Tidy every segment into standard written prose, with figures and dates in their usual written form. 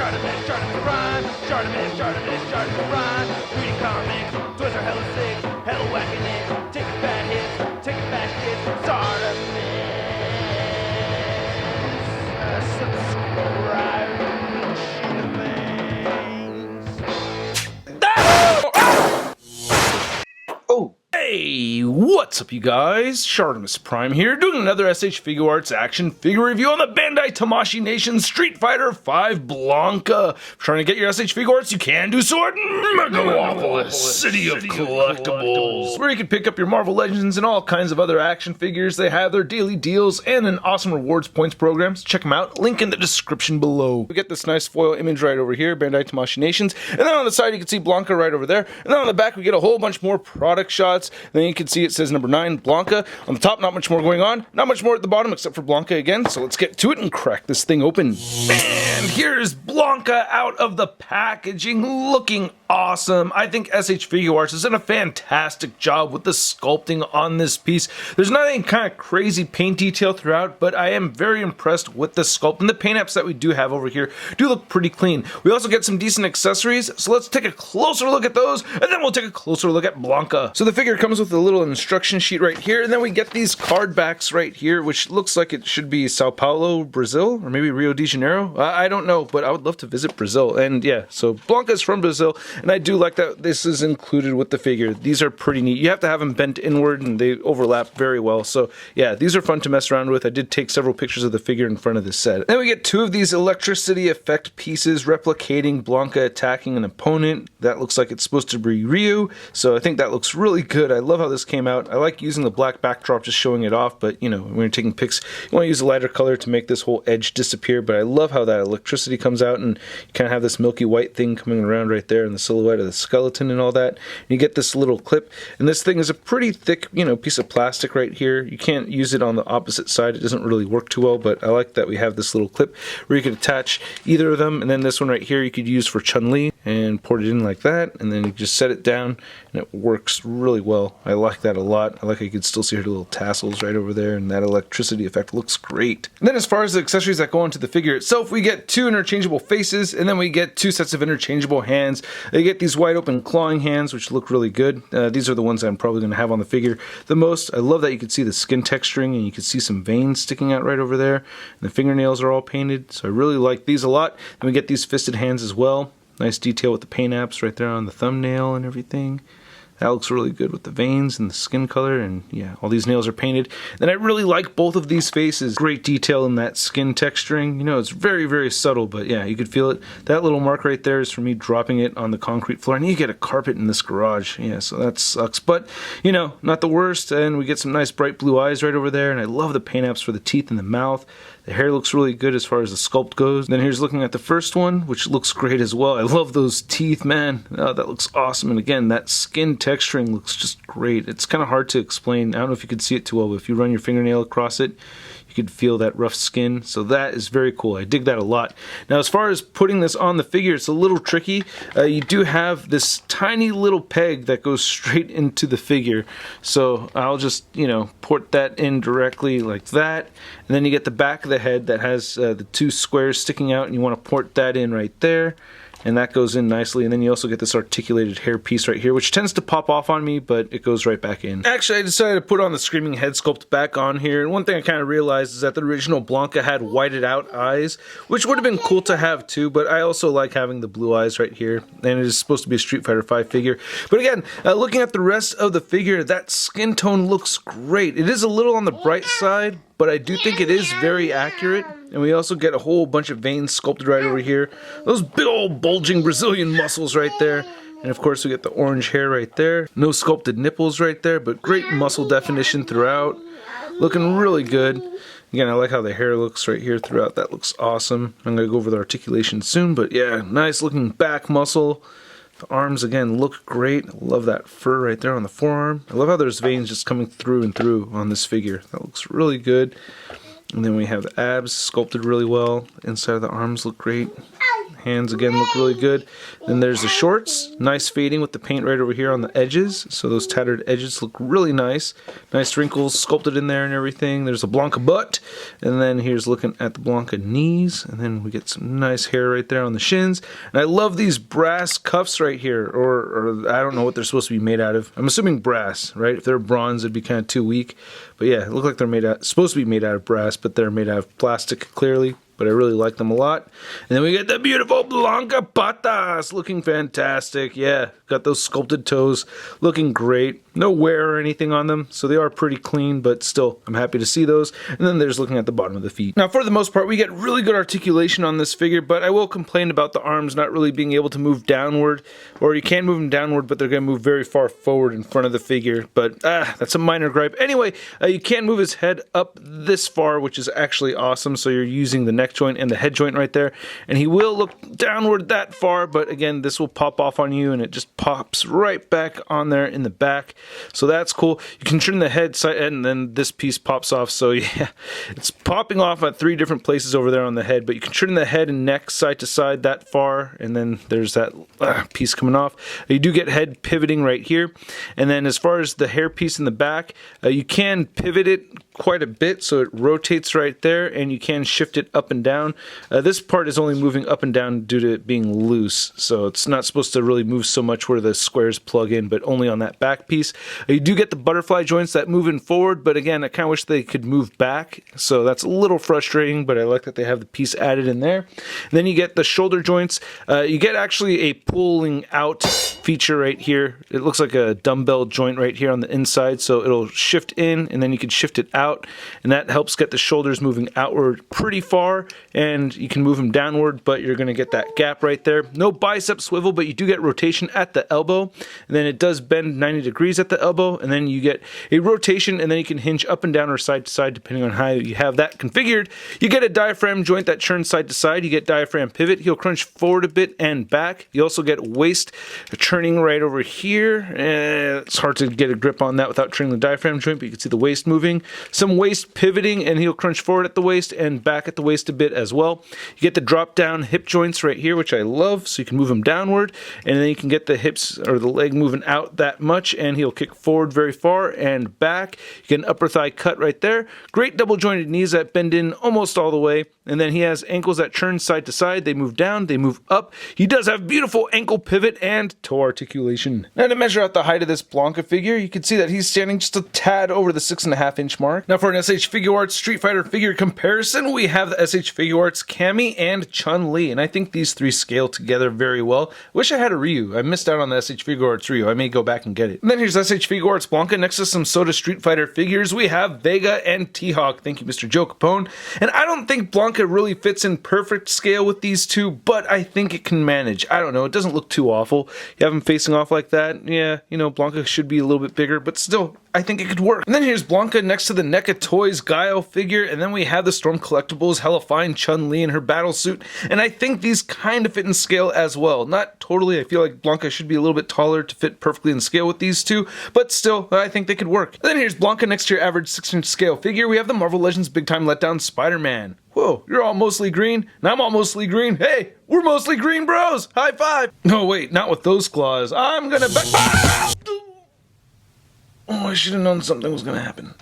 ShartimusPrime. Reading comics, toys are hella sick, hella whacking it, taking bad hits, taking back hits. Oh, hey, what's up you guys? ShartimusPrime here, doing another SH Figuarts action figure review on the Bandai Tamashii Nation Streetfighter 5 Blanka. Trying to get your SH Figuarts, you can do so at Megalopolis, City of Collectibles, where you can pick up your Marvel Legends and all kinds of other action figures. They have their daily deals and an awesome rewards points programs. Check them out, link in the description below. We get this nice foil image right over here, Bandai Tamashii Nations, and then on the side you can see Blanka right over there, and then on the back we get a whole bunch more product shots. Then you can see it says number 9, Blanka. On the top, not much more going on. Not much more at the bottom except for Blanka again. So let's get to it and crack this thing open. And here's Blanka out of the packaging, looking awesome. I think SH Figuarts has done a fantastic job with the sculpting on this piece. There's not any kind of crazy paint detail throughout, but I am very impressed with the sculpt. And the paint apps that we do have over here do look pretty clean. We also get some decent accessories, so let's take a closer look at those, and then we'll take a closer look at Blanka. So the figure comes with a little instruction sheet right here, and then we get these card backs right here, which looks like it should be Sao Paulo, Brazil, or maybe Rio de Janeiro. I don't know, but I would love to visit Brazil. And yeah, so Blanka's from Brazil, and I do like that this is included with the figure. These are pretty neat. You have to have them bent inward, and they overlap very well. So yeah, these are fun to mess around with. I did take several pictures of the figure in front of this set. Then we get 2 of these electricity effect pieces replicating Blanka attacking an opponent. That looks like it's supposed to be Ryu, so I think that looks really good. I love how this came out. I like using the black backdrop, just showing it off, but you know, when you're taking pics, you want to use a lighter color to make this whole edge disappear. But I love how that electricity comes out, and you kind of have this milky white thing coming around right there in the silhouette of the skeleton and all that. And you get this little clip, and this thing is a pretty thick, you know, piece of plastic right here. You can't use it on the opposite side. It doesn't really work too well, but I like that we have this little clip where you could attach either of them, and then this one right here you could use for Chun-Li and port it in like that, and then you just set it down, and it works really well. I like that a lot. I like how you can still see her little tassels right over there, and that electricity effect looks great. And then as far as the accessories that go onto the figure itself, we get 2 interchangeable faces, and then we get 2 sets of interchangeable hands. They get these wide open clawing hands, which look really good. These are the ones I'm probably going to have on the figure the most. I love that you can see the skin texturing, and you can see some veins sticking out right over there. And the fingernails are all painted, so I really like these a lot. And we get these fisted hands as well. Nice detail with the paint apps right there on the thumbnail and everything. That looks really good with the veins and the skin color, and yeah, all these nails are painted. And I really like both of these faces. Great detail in that skin texturing. You know, it's very, very subtle, but yeah, you could feel it. That little mark right there is for me dropping it on the concrete floor. I need to get a carpet in this garage. Yeah, so that sucks, but you know, not the worst. And we get some nice bright blue eyes right over there, and I love the paint apps for the teeth and the mouth. The hair looks really good as far as the sculpt goes. Then here's looking at the first one, which looks great as well. I love those teeth, man. Oh, that looks awesome. And again, that skin texturing looks just great. It's kind of hard to explain. I don't know if you can see it too well, but if you run your fingernail across it, you could feel that rough skin. So that is very cool. I dig that a lot. Now, as far as putting this on the figure, it's a little tricky. You do have this tiny little peg that goes straight into the figure. So I'll just, you know, port that in directly like that. And then you get the back of the head that has the 2 squares sticking out, and you want to port that in right there. And that goes in nicely, and then you also get this articulated hair piece right here, which tends to pop off on me, but it goes right back in. Actually, I decided to put on the screaming head sculpt back on here, and one thing I kind of realized is that the original Blanka had whited out eyes, which would have been cool to have too, but I also like having the blue eyes right here, and it is supposed to be a Streetfighter 5 figure. But again, looking at the rest of the figure, that skin tone looks great. It is a little on the bright side, but I do think it is very accurate. And we also get a whole bunch of veins sculpted right over here. Those big old bulging Brazilian muscles right there. And of course we get the orange hair right there. No sculpted nipples right there, but great muscle definition throughout. Looking really good. Again, I like how the hair looks right here throughout. That looks awesome. I'm going to go over the articulation soon, but yeah, nice looking back muscle. The arms, again, look great. I love that fur right there on the forearm. I love how there's veins just coming through and through on this figure. That looks really good. And then we have the abs sculpted really well. Inside of the arms look great. Hands again look really good. Then there's the shorts. Nice fading with the paint right over here on the edges. So those tattered edges look really nice. Nice wrinkles sculpted in there and everything. There's a Blanka butt. And then here's looking at the Blanka knees. And then we get some nice hair right there on the shins. And I love these brass cuffs right here. Or I don't know what they're supposed to be made out of. I'm assuming brass, right? If they're bronze, it'd be kind of too weak. But yeah, it look like they're supposed to be made out of brass, but they're made out of plastic, clearly. But I really like them a lot. And then we get the beautiful Blanka patas, looking fantastic. Yeah, got those sculpted toes, looking great. No wear or anything on them, so they are pretty clean, but still, I'm happy to see those. And then there's looking at the bottom of the feet. Now, for the most part, we get really good articulation on this figure, but I will complain about the arms not really being able to move downward, or you can move them downward, but they're going to move very far forward in front of the figure. But that's a minor gripe. Anyway, you can move his head up this far, which is actually awesome. So you're using the neck joint and the head joint right there, and he will look downward that far, but again, this will pop off on you and it just pops right back on there in the back. So that's cool. You can trim the head side and then this piece pops off. So yeah, it's popping off at 3 different places over there on the head, but you can trim the head and neck side to side that far, and then there's that piece coming off. You do get head pivoting right here, and then as far as the hair piece in the back, you can pivot it quite a bit, so it rotates right there, and you can shift it up and down. This part is only moving up and down due to it being loose, so it's not supposed to really move so much where the squares plug in, but only on that back piece. You do get the butterfly joints that move in forward, but again, I kind of wish they could move back, so that's a little frustrating, but I like that they have the piece added in there. And then you get the shoulder joints. You get actually a pulling out feature right here. It looks like a dumbbell joint right here on the inside, so it'll shift in, and then you can shift it out, and that helps get the shoulders moving outward pretty far, and you can move them downward, but you're going to get that gap right there. No bicep swivel, but you do get rotation at the elbow, and then it does bend 90 degrees at the elbow, and then you get a rotation, and then you can hinge up and down or side to side depending on how you have that configured. You get a diaphragm joint that churns side to side. You get diaphragm pivot. He'll crunch forward a bit and back. You also get waist churning right over here. It's hard to get a grip on that without turning the diaphragm joint, but you can see the waist moving. Some waist pivoting, and he'll crunch forward at the waist and back at the waist a bit as well. You get the drop down hip joints right here, which I love, so you can move them downward, and then you can get the hips or the leg moving out that much, and he'll kick forward very far and back. You get an upper thigh cut right there. Great double jointed knees that bend in almost all the way, and then he has ankles that churn side to side. They move down, they move up. He does have beautiful ankle pivot and toe articulation. Now, to measure out the height of this Blanka figure, you can see that he's standing just a tad over the 6.5 inch mark. Now, for an SH Figuarts Street Fighter figure comparison, we have the SH Figuarts Cammy and Chun-Li, and I think these 3 scale together very well. Wish I had a Ryu. I missed out on the SH Figuarts Ryu. I may go back and get it. And then here's SH Figuarts Blanka. Next to some Soda Street Fighter figures, we have Vega and T-Hawk. Thank you, Mr. Joe Capone. And I don't think Blanka really fits in perfect scale with these two, but I think it can manage. I don't know. It doesn't look too awful. You have him facing off like that. Yeah, you know, Blanka should be a little bit bigger, but still, I think it could work. And then here's Blanka next to the NECA Toys Guile figure, and then we have the Storm Collectibles Hella Fine Chun-Li in her battle suit, and I think these kind of fit in scale as well. Not totally. I feel like Blanka should be a little bit taller to fit perfectly in scale with these two, but still, I think they could work. And then here's Blanka next to your average 6-inch scale figure. We have the Marvel Legends Big Time Letdown Spider-Man. Whoa, you're all mostly green, and I'm all mostly green. Hey, we're mostly green bros. High five. No, wait, not with those claws. I'm gonna Oh, I should have known something was gonna happen.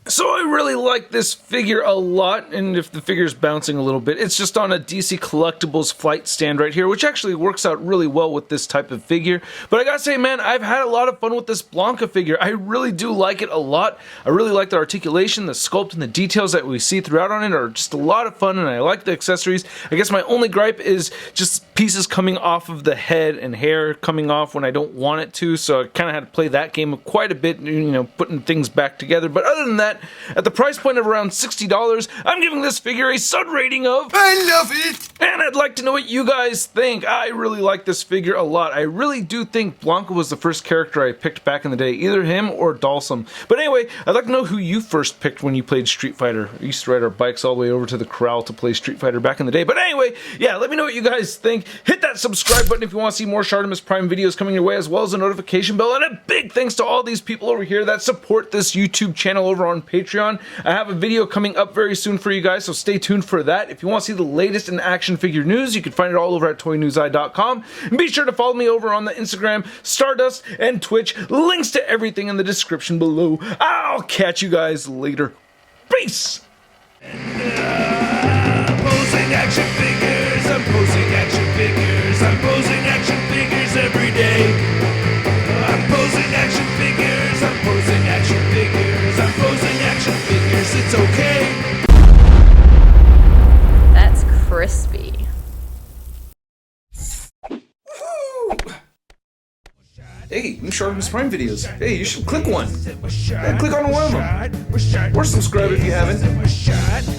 So I really like this figure a lot, and if the figure's bouncing a little bit, it's just on a DC Collectibles flight stand right here, which actually works out really well with this type of figure. But I gotta say, man, I've had a lot of fun with this Blanka figure. I really do like it a lot. I really like the articulation, the sculpt, and the details that we see throughout on it are just a lot of fun, and I like the accessories. I guess my only gripe is just pieces coming off of the head and hair coming off when I don't want it to, so I kind of had to play that game quite a bit, you know, putting things back together. But other than that, at the price point of around $60, I'm giving this figure a sud rating of I love it! And I'd like to know what you guys think. I really like this figure a lot. I really do think Blanka was the first character I picked back in the day, either him or Dalsum. But anyway, I'd like to know who you first picked when you played Street Fighter. We used to ride our bikes all the way over to the corral to play Street Fighter back in the day. But anyway, yeah, let me know what you guys think. Hit that subscribe button if you want to see more ShartimusPrime videos coming your way, as well as a notification bell. And a big thanks to all these people over here that support this YouTube channel over on Patreon. I have a video coming up very soon for you guys, so stay tuned for that. If you want to see the latest in action action figure news. You can find it all over at toynewseye.com. And be sure to follow me over on the Instagram, Stardust, and Twitch. Links to everything in the description below. I'll catch you guys later. Peace! Posing action figures, I'm posing action figures, I'm posing action figures every day. I'm posing action figures, I'm posing action figures, I'm posing action figures, it's okay. That's crispy. Hey, I'm ShartimusPrime videos. Hey, you should click one. Yeah, click on one of them. Or subscribe if you haven't.